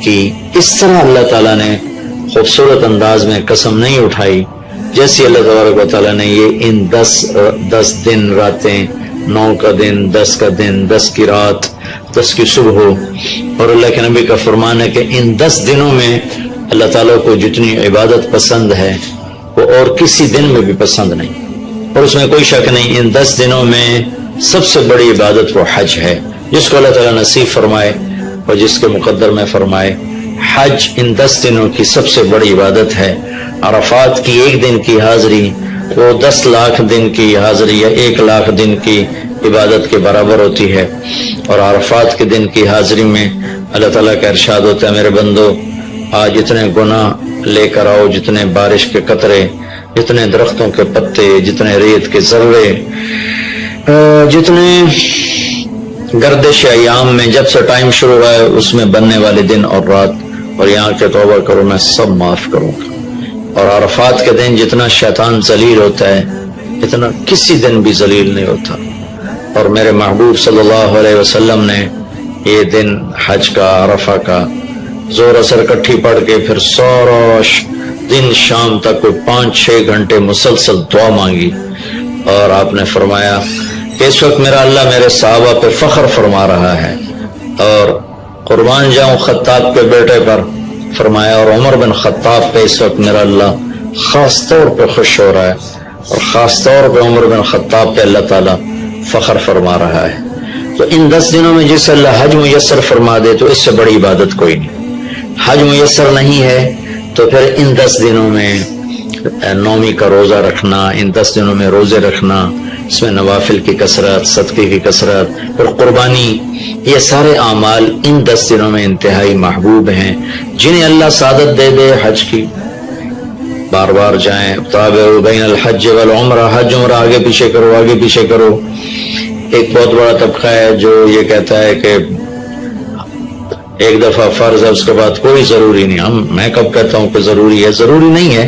کی اس طرح اللہ تعالیٰ نے خوبصورت انداز میں قسم نہیں اٹھائی جیسی اللہ تبارک و تعالیٰ نے یہ ان 10 دن راتیں، 9 کا دن، 10 کا دن، 10 کی رات، 10 کی صبح ہو. اور اللہ کے نبی کا فرمان ہے کہ ان 10 دنوں میں اللہ تعالیٰ کو جتنی عبادت پسند ہے وہ اور کسی دن میں بھی پسند نہیں. اور اس میں کوئی شک نہیں، ان 10 دنوں میں سب سے بڑی عبادت وہ حج ہے، جس کو اللہ تعالیٰ نصیب فرمائے اور جس کے مقدر میں فرمائے. حج ان 10 دنوں کی سب سے بڑی عبادت ہے. عرفات کی ایک دن کی حاضری وہ 10 لاکھ دن کی حاضری یا 1 لاکھ دن کی عبادت کے برابر ہوتی ہے. اور عرفات کے دن کی حاضری میں اللہ تعالیٰ کا ارشاد ہوتا ہے، میرے بندو آج اتنے گناہ لے کر آؤ، جتنے بارش کے قطرے، جتنے درختوں کے پتے، جتنے ریت کے ذرے، جتنے گردش ایام میں جب سے ٹائم شروع ہوا ہے اس میں بننے والے دن اور رات، اور یہاں کے توبہ کرو میں سب معاف کروں گا. اور عرفات کے دن جتنا شیطان ذلیل ہوتا ہے اتنا کسی دن بھی ذلیل نہیں ہوتا. اور میرے محبوب صلی اللہ علیہ وسلم نے یہ دن حج کا، عرفہ کا زور اثر کٹھی پڑھ کے پھر سارا دن شام تک کوئی 5-6 گھنٹے مسلسل دعا مانگی. اور آپ نے فرمایا کہ اس وقت میرا اللہ میرے صحابہ پہ فخر فرما رہا ہے، اور قربان جاؤں خطاب کے بیٹے پر. فرمایا اور عمر بن خطاب پہ اس وقت میرا اللہ خاص طور پہ خوش ہو رہا ہے، اور خاص طور پہ عمر بن خطاب پہ اللہ تعالیٰ فخر فرما رہا ہے. تو ان 10 دنوں میں جس اللہ حج میسر فرما دے تو اس سے بڑی عبادت کوئی نہیں. حج میسر نہیں ہے تو پھر ان 10 دنوں میں نومی کا روزہ رکھنا، ان 10 دنوں میں روزے رکھنا، اس میں نوافل کی کثرت، صدقے کی کثرت، پھر قربانی، یہ سارے اعمال ان 10 دنوں میں انتہائی محبوب ہیں. جنہیں اللہ سعادت دے دے حج کی بار بار جائیں. تابعوا بین الحج والعمرہ، حج عمرہ آگے پیچھے کرو، آگے پیچھے کرو. ایک بہت بڑا طبقہ ہے جو یہ کہتا ہے کہ ایک دفعہ فرض ہے اس کے بعد کوئی ضروری نہیں. میں کب کہتا ہوں کہ ضروری ہے؟ ضروری نہیں ہے،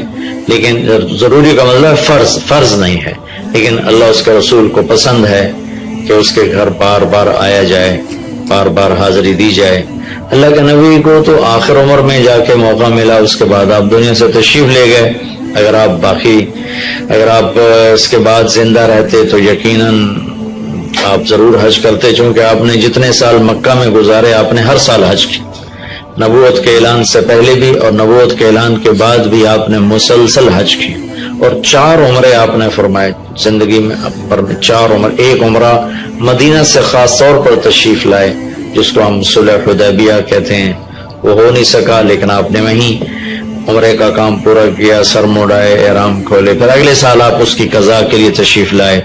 لیکن ضروری کا مطلب فرض نہیں ہے. لیکن اللہ اس کے رسول کو پسند ہے کہ اس کے گھر بار بار آیا جائے، بار بار حاضری دی جائے. اللہ کے نبی کو تو آخر عمر میں جا کے موقع ملا، اس کے بعد آپ دنیا سے تشریف لے گئے. اگر آپ اس کے بعد زندہ رہتے تو یقیناً آپ ضرور حج کرتے، چونکہ آپ نے جتنے سال مکہ میں گزارے آپ نے ہر سال حج کی. نبوت کے اعلان سے پہلے بھی اور نبوت کے اعلان کے بعد بھی آپ نے مسلسل حج کی. اور 4 عمرے آپ نے فرمائے زندگی میں، 4 عمر. ایک عمرہ مدینہ سے خاص طور پر تشریف لائے جس کو ہم صلح حدیبیہ کہتے ہیں. وہ ہو نہیں سکا لیکن آپ نے وہیں عمرے کا کام پورا کیا، سر موڑائے، احرام کھولے. پھر اگلے سال آپ اس کی قضاء کے لیے تشریف لائے.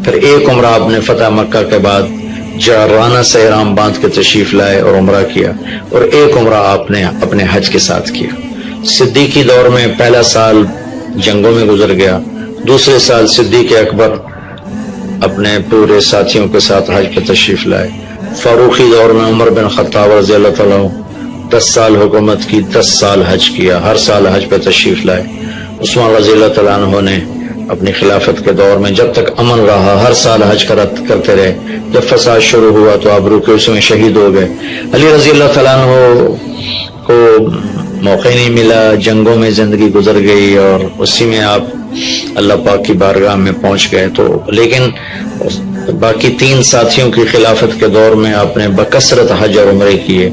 پھر ایک عمرہ آپ نے فتح مکہ کے بعد جعرانہ سے احرام باندھ کے تشریف لائے اور عمرہ کیا. اور ایک عمرہ آپ نے اپنے حج کے ساتھ کیا. صدیقی دور میں پہلا سال جنگوں میں گزر گیا، دوسرے سال صدیق اکبر اپنے پورے ساتھیوں کے ساتھ حج پہ تشریف لائے. فاروقی دور میں عمر بن خطاب رضی اللہ تعالیٰ 10 سال حکومت کی، 10 سال حج کیا، ہر سال حج پہ تشریف لائے. عثمان رضی اللہ تعالیٰ عنہ نے اپنی خلافت کے دور میں جب تک امن رہا ہر سال حج کرتے رہے. جب فساد شروع ہوا تو آپ رکے، اس میں شہید ہو گئے. علی رضی اللہ تعالیٰ عنہ کو موقع نہیں ملا، جنگوں میں زندگی گزر گئی اور اسی میں آپ اللہ پاک کی بارگاہ میں پہنچ گئے. تو لیکن باقی 3 ساتھیوں کی خلافت کے دور میں آپ نے بکثرت حج اور عمرے کیے.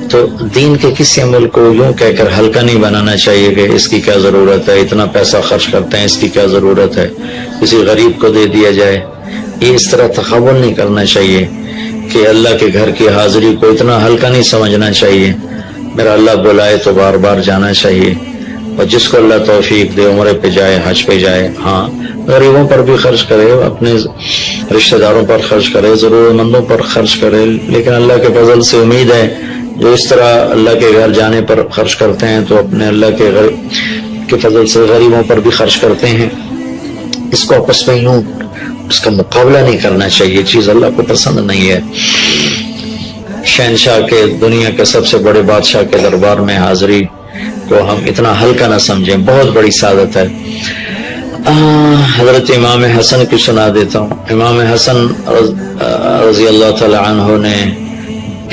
تو دین کے کسی عمل کو یوں کہہ کر ہلکا نہیں بنانا چاہیے کہ اس کی کیا ضرورت ہے، اتنا پیسہ خرچ کرتے ہیں، اس کی کیا ضرورت ہے، کسی غریب کو دے دیا جائے. یہ اس طرح تخول نہیں کرنا چاہیے کہ اللہ کے گھر کی حاضری کو اتنا ہلکا نہیں سمجھنا چاہیے. میرا اللہ بلائے تو بار بار جانا چاہیے، اور جس کو اللہ توفیق دے عمرے پہ جائے، حج پہ جائے. ہاں غریبوں پر بھی خرچ کرے، اپنے رشتہ داروں پر خرچ کرے، ضرورت مندوں پر خرچ کرے. لیکن اللہ کے فضل سے امید ہے جو اس طرح اللہ کے گھر جانے پر خرچ کرتے ہیں تو اپنے اللہ کے فضل سے غریبوں پر بھی خرچ کرتے ہیں. اس کو آپس میں یوں اس کا مقابلہ نہیں کرنا چاہیے، چیز اللہ کو پسند نہیں ہے. شہنشاہ کے، دنیا کے سب سے بڑے بادشاہ کے دربار میں حاضری کو ہم اتنا ہلکا نہ سمجھیں، بہت بڑی سعادت ہے. حضرت امام حسن کی سنا دیتا ہوں. امام حسن رضی اللہ تعالی عنہ نے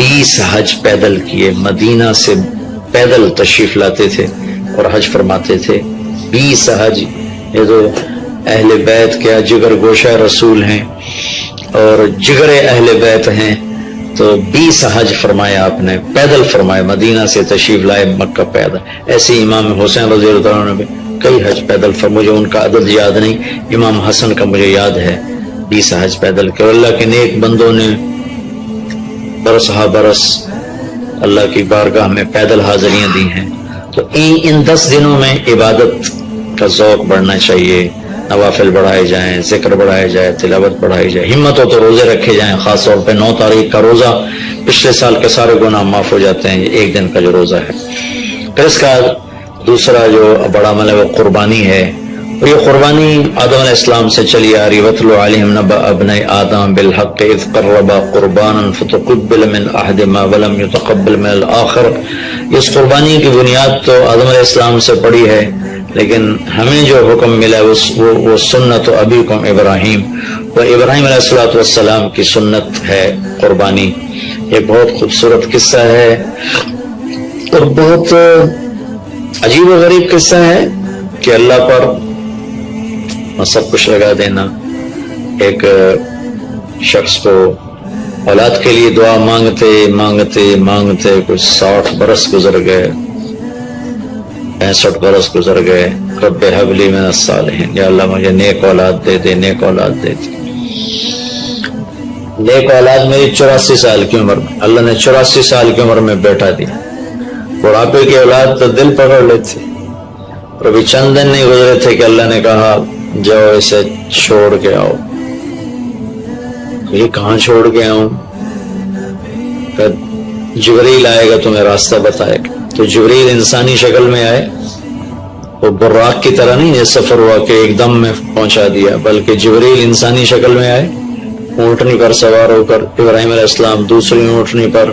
20 حج پیدل کیے، مدینہ سے پیدل تشریف لاتے تھے اور حج فرماتے تھے۔ 20 حج، یہ تو اہل بیت کیا جگر گوشہ رسول ہیں اور جگر اہل بیت ہیں، تو 20 حج فرمایا آپ نے، پیدل فرمایا، مدینہ سے تشریف لائے مکہ پیدل۔ ایسے امام حسین رضی اللہ عنہ نے کئی حج پیدل فرمایا، مجھے ان کا عدد یاد نہیں، امام حسن کا مجھے یاد ہے 20 حج پیدل کے۔ اللہ کے نیک بندوں نے برس ہا برس اللہ کی بارگاہ میں پیدل حاضریاں دی ہیں۔ تو ان 10 دنوں میں عبادت کا ذوق بڑھنا چاہیے، نوافل بڑھائے جائیں، ذکر بڑھائے جائے، تلاوت بڑھائی جائے، ہمت ہو تو روزے رکھے جائیں، خاص طور پہ 9 تاریخ کا روزہ، پچھلے سال کے سارے گناہ معاف ہو جاتے ہیں، ایک دن کا جو روزہ ہے۔ پھر اس کا دوسرا جو بڑا عمل ہے وہ قربانی ہے، اور یہ قربانی آدم علیہ السلام سے چلی آ رہی۔ وَاتْلُ عَلَيْهِمْ نَبَأَ ابْنَيْ آدَمَ بِالْحَقِّ إِذْ قَرَّبَا قُرْبَانًا فَتُقُبِّلَ مِنْ أَحَدِهِمَا وَلَمْ يُتَقَبَّلْ مِنَ الْآخَرِ۔ اس قربانی کی بنیاد تو آدم علیہ السلام سے پڑی ہے، لیکن ہمیں جو حکم ملا وہ سنت ابیکم ابراہیم، وہ ابراہیم علیہ السلام کی سنت ہے قربانی۔ یہ بہت خوبصورت قصہ ہے اور بہت عجیب و غریب قصہ ہے کہ اللہ پر سب کچھ لگا دینا۔ ایک شخص کو اولاد کے لیے دعا مانگتے مانگتے مانگتے کچھ 60 برس گزر گئے، 65 برس گزر گئے۔ رب ہب لی من الصالحین، یا اللہ مجھے نیک اولاد دے دے، نیک اولاد دے دے۔ نیک اولاد میری 84 سال کی عمر میں، اللہ نے 84 سال کی عمر میں بیٹا دیا۔ بڑھاپے کی اولاد تو دل پکڑ لیتی، اور ابھی چند دن نہیں گزرے تھے کہ اللہ نے کہا جاؤ اسے چھوڑ کے آؤ۔ یہ کہاں چھوڑ کے آؤں؟ کہ جبریل آئے گا تمہیں راستہ بتائے گا۔ تو جبریل انسانی شکل میں آئے، وہ براق کی طرح نہیں، یہ سفر ہوا کہ ایک دم میں پہنچا دیا، بلکہ جبریل انسانی شکل میں آئے، اونٹنی پر سوار ہو کر، ابراہیم علیہ السلام دوسری اونٹنی پر،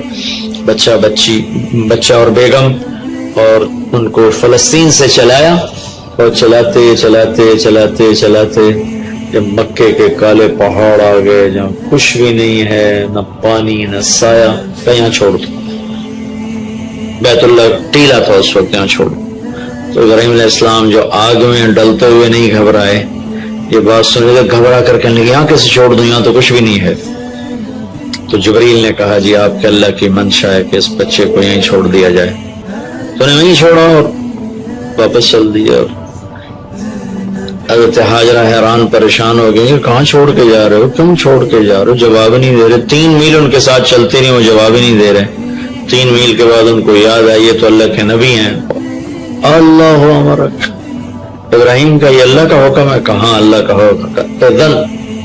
بچہ اور بیگم، اور ان کو فلسطین سے چلایا، اور چلاتے چلاتے چلاتے چلاتے جب مکے کے کالے پہاڑ آ گئے جہاں کچھ بھی نہیں ہے، نہ پانی نہ سایہ، کہ یہاں چھوڑ دو۔ بیت اللہ ٹیلا تھا اس وقت، یہاں چھوڑ دو۔ تو ابراہیم علیہ السلام جو آگ میں ڈلتے ہوئے نہیں گھبرائے، یہ بات سن کے گھبرا کر کہنے لگے یہاں کیسے چھوڑ دوں، یہاں تو کچھ بھی نہیں ہے۔ تو جبریل نے کہا جی آپ کے اللہ کی منشا ہے کہ اس بچے کو یہیں چھوڑ دیا جائے۔ تو نے وہیں چھوڑا اور واپس چل دیا۔ حضرت ہاجرہ حیران پریشان ہو گئی، کہاں چھوڑ کے جا رہے ہو، کیوں چھوڑ کے جا رہے ہو؟ جواب نہیں دے رہے۔ 3 میل ان کے ساتھ چلتے نہیں، وہ جواب ہی نہیں دے رہے۔ 3 میل کے بعد ان کو یاد آئی یہ تو اللہ کے نبی ہیں۔ اللہ امرک، ابراہیم کا یہ اللہ کا حکم ہے؟ کہاں اللہ کا حکم؟ اذن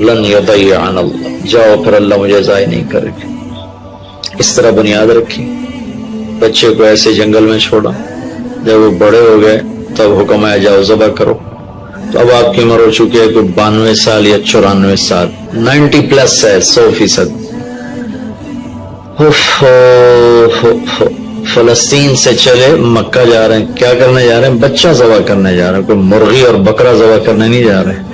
لن یضیعن اللہ، جاؤ پھر اللہ مجھے ضائع نہیں کرے گا۔ اس طرح بنیاد رکھی، بچے کو ایسے جنگل میں چھوڑا۔ جب وہ بڑے ہو گئے تب حکم آیا جاؤ ذبح کرو۔ تو اب آپ کی عمر ہو چکی ہے کوئی 92 سال یا 94 سال، 90 پلس ہے، 100%۔ فلسطین سے چلے مکہ جا رہے ہیں، کیا کرنے جا رہے ہیں؟ بچہ ذبح کرنے جا رہے ہیں، کوئی مرغی اور بکرا ذبح کرنے نہیں جا رہے ہیں۔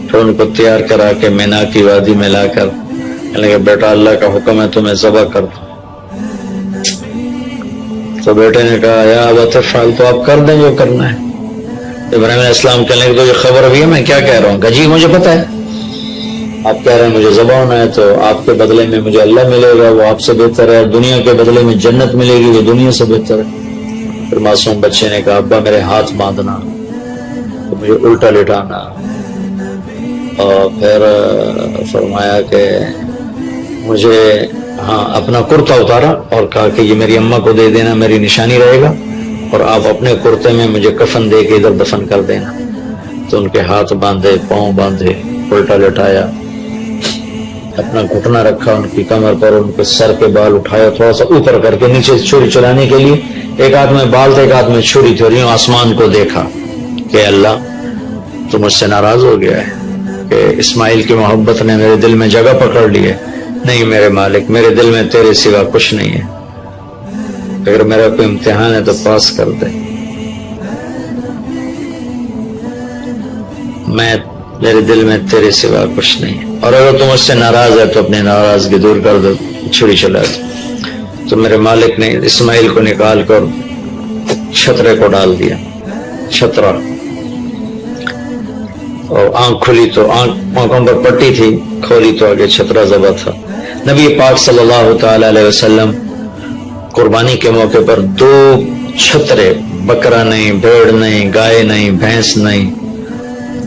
پھر ان کو تیار کرا کے مینا کی وادی میں لا کر کہنے لگے بیٹا اللہ کا حکم ہے تمہیں ذبح کر دو۔ تو بیٹے نے کہا یا ابت افعل، تو آپ کر دیں جو کرنا ہے۔ ابراہیم علیہ السلام کہنے لگے تو یہ خبر بھی ہے میں کیا کہہ رہا ہوں؟ کہ جی مجھے پتہ ہے، آپ کہہ رہے ہیں مجھے ذبح ہونا ہے، تو آپ کے بدلے میں مجھے اللہ ملے گا، وہ آپ سے بہتر ہے، دنیا کے بدلے میں جنت ملے گی، وہ دنیا سے بہتر ہے۔ پھر معصوم بچے نے کہا ابا میرے ہاتھ باندھنا، تو مجھے الٹا لٹانا، اور پھر فرمایا کہ مجھے اپنا کرتا اتارا اور کہا کہ یہ میری اماں کو دے دینا، میری نشانی رہے گا، اور آپ اپنے کرتے میں مجھے کفن دے کے ادھر دفن کر دینا۔ تو ان کے ہاتھ باندھے، پاؤں باندھے، الٹا لٹایا، اپنا گھٹنا رکھا ان کی کمر پر، ان کے سر کے بال اٹھایا تھوڑا سا اوپر کر کے، نیچے چھری چلانے کے لیے ایک ہاتھ میں بال تھے ایک ہاتھ میں چھری تھی، اور یوں آسمان کو دیکھا کہ اللہ تو مجھ سے ناراض ہو گیا ہے کہ اسماعیل کی محبت نے میرے دل میں جگہ پکڑ لی ہے۔ نہیں میرے مالک، میرے دل میں تیرے سوا کچھ نہیں ہے، اگر میرا کوئی امتحان ہے تو پاس کر دے، میرے دل میں تیرے سوا کچھ نہیں ہے، اور اگر تم مجھ سے ناراض ہے تو اپنی ناراضگی دور کر دو، چھری چلا دو۔ تو میرے مالک نے اسماعیل کو نکال کر چھترے کو ڈال دیا، چھترا، اور آنکھ کھلی تو آنکھوں پر پٹی تھی، کھولی تو آگے چھترا ذبح تھا۔ نبی پاک صلی اللہ تعالی علیہ وسلم قربانی کے موقع پر 2 چھترے، بکرا نہیں، بھیڑ نہیں، گائے نہیں، بھینس نہیں،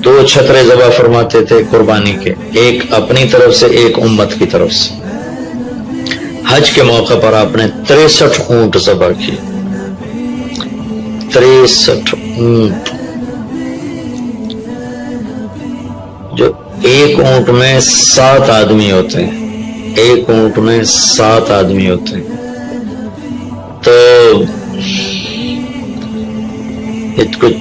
2 چھترے ذبح فرماتے تھے قربانی کے، ایک اپنی طرف سے، ایک امت کی طرف سے۔ حج کے موقع پر آپ نے 63 اونٹ ذبح کیے، 63 اونٹ، جو ایک اونٹ میں 7 آدمی ہوتے ہیں، ایک اونٹ میں 7 آدمی ہوتے ہیں۔ تو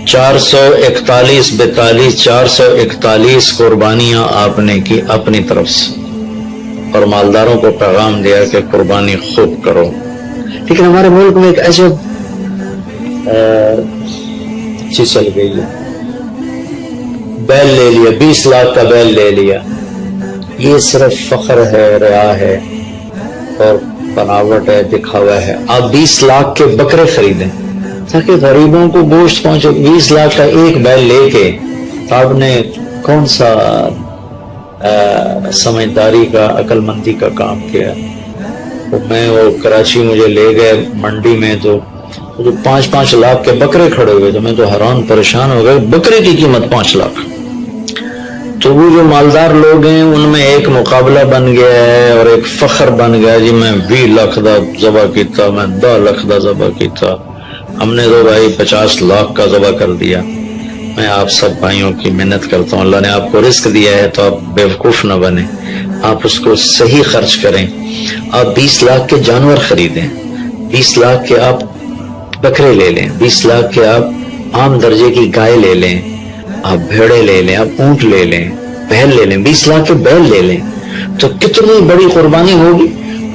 441 42 441 قربانیاں آپ نے کی اپنی طرف سے، اور مالداروں کو پیغام دیا کہ قربانی خوب کرو۔ لیکن ہمارے ملک میں ایک ایسا چیز چل گئی ہے، بیل لے لیا، 20 لاکھ کا بیل لے لیا، یہ صرف فخر ہے، ریا ہے اور بناوٹ ہے، دکھاوا ہے۔ آپ 20 لاکھ کے بکرے خریدیں تاکہ غریبوں کو گوشت پہنچے۔ 20 لاکھ کا ایک بیل لے کے آپ نے کون سا سمجھداری کا، عقل مندی کا کام کیا؟ میں وہ کراچی مجھے لے گئے منڈی میں، تو 5-5 لاکھ کے بکرے کھڑے ہوئے، تو میں تو حیران پریشان ہو گئے، بکرے کی قیمت 5 لاکھ۔ تو وہ جو مالدار لوگ ہیں ان میں ایک مقابلہ بن گیا ہے اور ایک فخر بن گیا، جی میں 20 لاکھ دا ذبح کیتا، میں 10 لاکھ دا ذبح کیتا، ہم نے تو بھائی 50 لاکھ کا ذبح کر دیا۔ میں آپ سب بھائیوں کی محنت کرتا ہوں، اللہ نے آپ کو رزق دیا ہے تو آپ بیوقوف نہ بنیں، آپ اس کو صحیح خرچ کریں۔ آپ 20 لاکھ کے جانور خریدیں، 20 لاکھ کے آپ بکرے لے لیں، 20 لاکھ کے آپ عام درجے کی گائے لے لیں، آپ بھیڑے لے لیں، آپ اونٹ لے لیں، بیل لے لیں، 20 لاکھ کے بیل لے لیں، تو کتنی بڑی قربانی ہوگی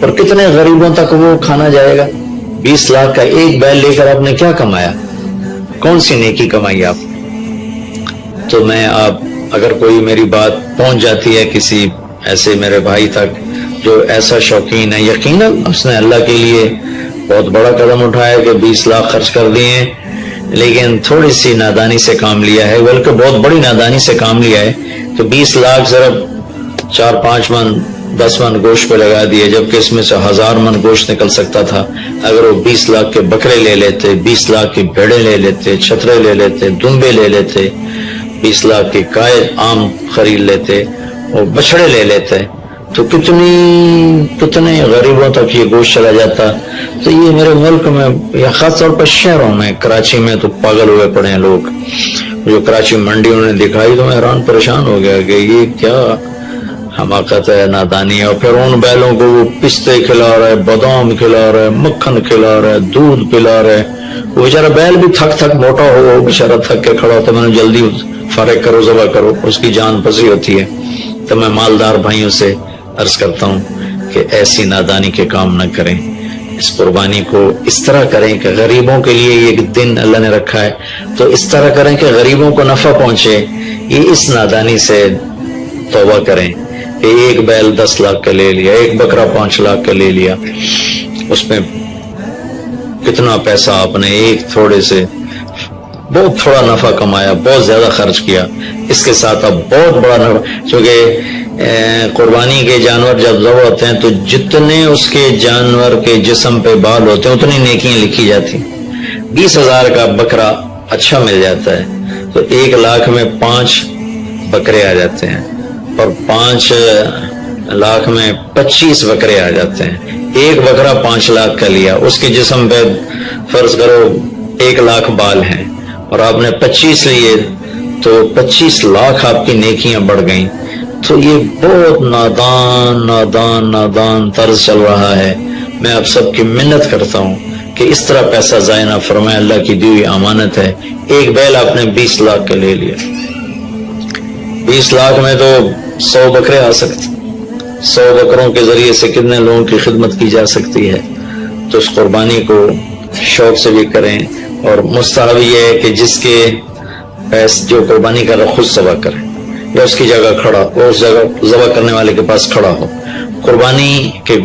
اور کتنے غریبوں تک وہ کھانا جائے گا۔ 20 لاکھ کا ایک بیل لے کر آپ نے کیا کمایا؟ کون سی نیکی کمائی آپ؟ تو میں آپ، اگر کوئی میری بات پہنچ جاتی ہے کسی ایسے میرے بھائی تک جو ایسا شوقین ہے، یقیناً اس نے اللہ کے لیے بہت بڑا قدم اٹھایا کہ 20 لاکھ خرچ کر دیے ہیں، لیکن تھوڑی سی نادانی سے کام لیا ہے، بلکہ بہت بڑی نادانی سے کام لیا ہے کہ 20 لاکھ ضرب 4-5 من 10 من گوشت پہ لگا دیے، جبکہ اس میں سے 1000 من گوشت نکل سکتا تھا اگر وہ 20 لاکھ کے بکرے لے لیتے، 20 لاکھ کی بھیڑیں لے لیتے، چھترے لے لیتے، دمبے لے لیتے، 20 لاکھ کی گائے عام خرید لیتے اور بچڑے لے لیتے، تو کتنے غریبوں تک یہ گوشت چلا جاتا۔ تو یہ میرے ملک میں یا خاص طور پر شہروں میں، کراچی میں تو پاگل ہوئے پڑے ہیں لوگ۔ جو کراچی منڈی انہوں نے دکھائی تو میں حیران پریشان ہو گیا کہ یہ کیا حماقت ہے، نادانی ہے۔ اور پھر ان بیلوں کو وہ پستے کھلا رہا ہے، بادام کھلا رہا ہے، مکھن کھلا رہا ہے، دودھ پلا رہا ہے، وہ بیچارہ بیل بھی تھک موٹا ہو، بیچارہ تھک کے کھڑا ہوتا ہے، میں نے جلدی فارغ کرو، ذبح کرو، اس کی جان پسی ہوتی ہے۔ تو میں مالدار بھائیوں سے عرض کرتا ہوں کہ ایسی نادانی کے کام نہ کریں، اس قربانی کو اس طرح کریں کہ غریبوں کے لیے یہ دن اللہ نے رکھا ہے تو اس طرح کریں کہ غریبوں کو نفع پہنچے۔ یہ اس نادانی سے توبہ کریں کہ ایک بیل 10 لاکھ کا لے لیا، ایک بکرا 5 لاکھ کا لے لیا، اس میں کتنا پیسہ آپ نے ایک تھوڑے سے بہت تھوڑا نفع کمایا، بہت زیادہ خرچ کیا، اس کے ساتھ اب بہت بڑا نفع۔ چونکہ قربانی کے جانور جب ذبح ہوتے ہیں تو جتنے اس کے جانور کے جسم پہ بال ہوتے ہیں اتنی نیکیاں لکھی جاتی۔ 20,000 کا بکرا اچھا مل جاتا ہے تو 1 لاکھ میں 5 بکرے آ جاتے ہیں، اور 5 لاکھ میں 25 بکرے آ جاتے ہیں۔ ایک بکرا 5 لاکھ کا لیا، اس کے جسم پہ فرض کرو 1 لاکھ بال ہیں اور آپ نے 25 لیے تو 25 لاکھ آپ کی نیکیاں بڑھ گئیں۔ تو یہ بہت نادان طرز چل رہا ہے۔ میں آپ سب کی منت کرتا ہوں کہ اس طرح پیسہ ضائع نہ فرمائے، اللہ کی دی ہوئی امانت ہے۔ ایک بیل آپ نے 20 لاکھ کا لے لیا، 20 لاکھ میں تو 100 بکرے آ سکتے، 100 بکروں کے ذریعے سے کتنے لوگوں کی خدمت کی جا سکتی ہے۔ تو اس قربانی کو شوق سے بھی کریں، اور مستحب یہ ہے کہ جس کے پیسے جو قربانی کا خود ذبح کرے یا اس کی جگہ کھڑا، اس جگہ ذبح کرنے والے کے پاس کھڑا ہو۔ قربانی کے